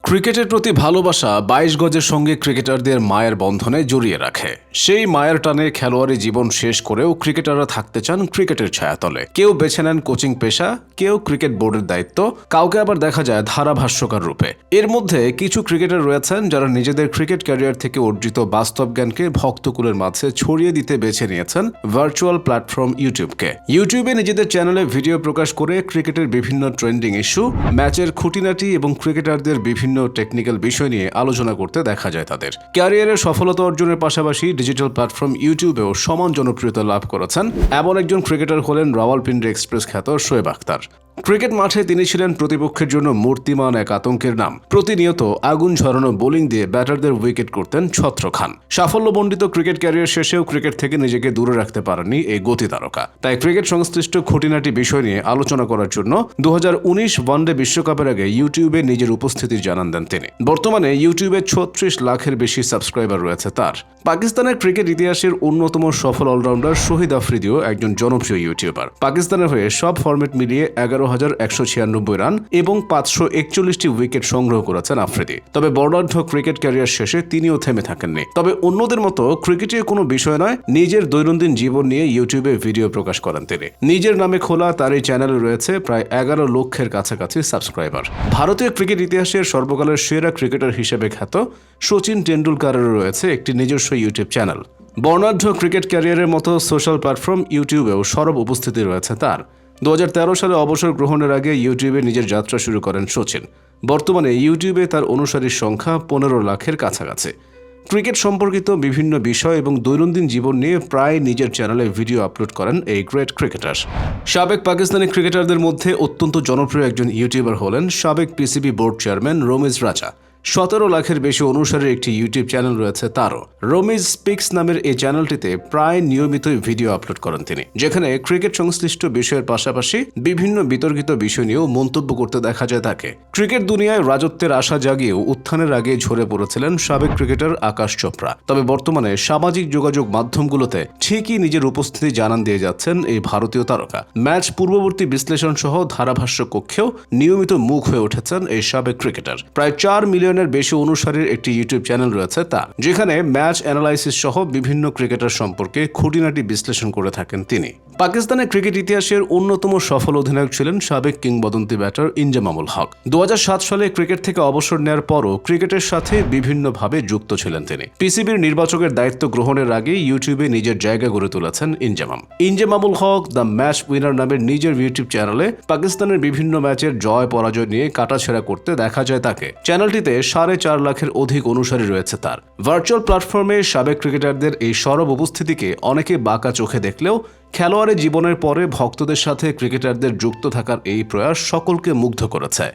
ক্রিকেটের প্রতি ভালোবাসা ২২ গজের সঙ্গে ক্রিকেটারদের মায়ের বন্ধনে জড়িয়ে রাখে। সেই মায়ের টানে খেলোয়াড়ি জীবন শেষ করেও ক্রিকেটাররা থাকতে চান ক্রিকেটের ছায়াতলে। কেউ বেছে নেন কোচিং পেশা, কেউ ক্রিকেট বোর্ডের দায়িত্ব, কাউকে আবার দেখা যায় ধারাভাষ্যকার রূপে। এর মধ্যে কিছু ক্রিকেটার রয়েছেন যারা নিজেদের ক্রিকেট ক্যারিয়ার থেকে অর্জিত বাস্তব জ্ঞানকে ভক্তকুলের মাঝে ছড়িয়ে দিতে বেছে নিয়েছেন ভার্চুয়াল প্ল্যাটফর্ম ইউটিউবকে। ইউটিউবে নিজেদের চ্যানেলে ভিডিও প্রকাশ করে ক্রিকেটের বিভিন্ন ট্রেন্ডিং ইস্যু, ম্যাচের খুঁটিনাটি এবং ক্রিকেটারদের বিভিন্ন টেকনিক্যাল বিষয় নিয়ে আলোচনা করতে দেখা যায় তাদের। ক্যারিয়ারের সফলতা অর্জনের পাশাপাশি ডিজিটাল প্ল্যাটফর্ম ইউটিউবেও সমান জনপ্রিয়তা লাভ করেছেন এমন একজন ক্রিকেটার হলেন রাওয়ালপিন্ডি এক্সপ্রেস খ্যাত শোয়েব আখতার। ক্রিকেট মাঠে তিনি ছিলেন প্রতিপক্ষের জন্য মূর্তিমান এক আতঙ্কের নাম। প্রতিনিয়ত আগুন ঝরানো বোলিং দিয়ে ব্যাটারদের উইকেট করতেন ছত্র খান। সাফল্যমণ্ডিত ক্রিকেট ক্যারিয়ার শেষেও ক্রিকেট থেকে নিজেকে দূরে রাখতে পারেননি এই গতি তারকা। তাই ক্রিকেট সংশ্লিষ্ট খুঁটিনাটি বিষয় নিয়ে আলোচনা করার জন্য ২০১৯ ওয়ানডে বিশ্বকাপের আগে ইউটিউবে নিজের উপস্থিতি জানান দেন তিনি। বর্তমানে ইউটিউবে ৩৬ লাখের বেশি সাবস্ক্রাইবার রয়েছে তার। পাকিস্তানের ক্রিকেট ইতিহাসের অন্যতম সফল অলরাউন্ডার শহীদ আফ্রিদিও একজন জনপ্রিয় ইউটিউবার। পাকিস্তানের হয়ে সব ফরম্যাট মিলিয়ে ১১,১৯৬ রান এবং ৫৪১টি উইকেট সংগ্রহ করেছেন আফ্রিদি। তবে বর্ণাঢ্য ক্রিকেট ক্যারিয়ার শেষে তিনিও থেমে থাকেননি। তবে অন্যদের মতো ক্রিকেটে কোনো বিষয় নয়, নিজের দৈনন্দিন জীবন নিয়ে ইউটিউবে ভিডিও প্রকাশ করেন তিনি। নিজের নামে খোলা তার এই চ্যানেলে রয়েছে প্রায় ১১ লক্ষের কাছাকাছি সাবস্ক্রাইবার। ভারতীয় ক্রিকেট ইতিহাসের সর্বকালের সেরা ক্রিকেটার হিসেবে খ্যাত শচীন টেন্ডুলকারেরও রয়েছে একটি নিজস্ব ইউটিউব চ্যানেল। বর্ণাঢ্য ক্রিকেট ক্যারিয়ারের মতো সোশ্যাল প্ল্যাটফর্ম ইউটিউবেও সরব উপস্থিতি রয়েছে তার। ২০১৩ সালে অবসর গ্রহণের আগে ইউটিউবে নিজের যাত্রা শুরু করেন শচীন। বর্তমানে ইউটিউবে তার অনুসারীর সংখ্যা ১৫ লাখের কাছাকাছি। ক্রিকেট সম্পর্কিত বিভিন্ন বিষয় এবং দৈনন্দিন জীবন নিয়ে প্রায় নিজের চ্যানেলে ভিডিও আপলোড করেন এই গ্রেট ক্রিকেটার। সাবেক পাকিস্তানি ক্রিকেটারদের মধ্যে অত্যন্ত জনপ্রিয় একজন ইউটিউবার হলেন সাবেক পিসিবি বোর্ড চেয়ারম্যান রমিজ রাজা। ১৭ লাখের বেশি অনুসারীর একটি ইউটিউব চ্যানেল রয়েছে তারও। রমিজ স্পিক্স নামের এই চ্যানেলটিতে প্রায় নিয়মিতই ভিডিও আপলোড করেন তিনি, যেখানে ক্রিকেট সংশ্লিষ্ট বিষয়ের পাশাপাশি বিভিন্ন বিতর্কিত বিষয় নিয়েও মন্তব্য করতে দেখা যায় তাকে। ক্রিকেট দুনিয়ায় রাজত্বের আশা জাগিয়েও উত্থানের আগে ঝরে পড়েছিলেন সাবেক ক্রিকেটার আকাশ চোপড়া। তবে বর্তমানে সামাজিক যোগাযোগ মাধ্যমগুলোতে ঠিকই নিজের উপস্থিতি জানান দিয়ে যাচ্ছেন এই ভারতীয় তারকা। ম্যাচ পূর্ববর্তী বিশ্লেষণ সহ ধারাভাষ্য কক্ষেও নিয়মিত মুখ হয়ে উঠেছেন এই সাবেক ক্রিকেটার। প্রায় ৪ মিলিয়নের বেশি অনুসারীর একটি ইউটিউব চ্যানেল রয়েছে তার, যেখানে ম্যাচ অ্যানালাইসিস সহ বিভিন্ন ক্রিকেটার সম্পর্কে খুঁটিনাটি বিশ্লেষণ করে থাকেন তিনি। পাকিস্তানের ক্রিকেট ইতিহাসের অন্যতম সফল অধিনায়ক ছিলেন সাবেক কিংবদন্তি ব্যাটার ইনজামামুল হক। ২০০৭ সালে ক্রিকেট থেকে অবসর নেওয়ার পরও ক্রিকেটের সাথে বিভিন্নভাবে যুক্ত ছিলেন তিনি। পিসিবির নির্বাচকের দায়িত্ব গ্রহণের আগে ইউটিউবে নিজের জায়গা গড়ে তুলেছেন ইনজামামুল হক দ্য ম্যাচ উইনার নামের নিজের ইউটিউব চ্যানেলে পাকিস্তানের বিভিন্ন ম্যাচের জয় পরাজয় নিয়ে কাটাছেঁড়া করতে দেখা যায় তাকে। চ্যানেলটিতে ৪.৫ লাখের অধিক অনুসারী রয়েছে তার। ভার্চুয়াল প্ল্যাটফর্মে সাবেক ক্রিকেটারদের এই সরব উপস্থিতিকে অনেকে বাঁকা চোখে দেখলেও খেলোয়াড়ি জীবনের পরে ভক্তদের সাথে ক্রিকেটারদের যুক্ত থাকার এই প্রয়াস সকলকে মুগ্ধ করেছে।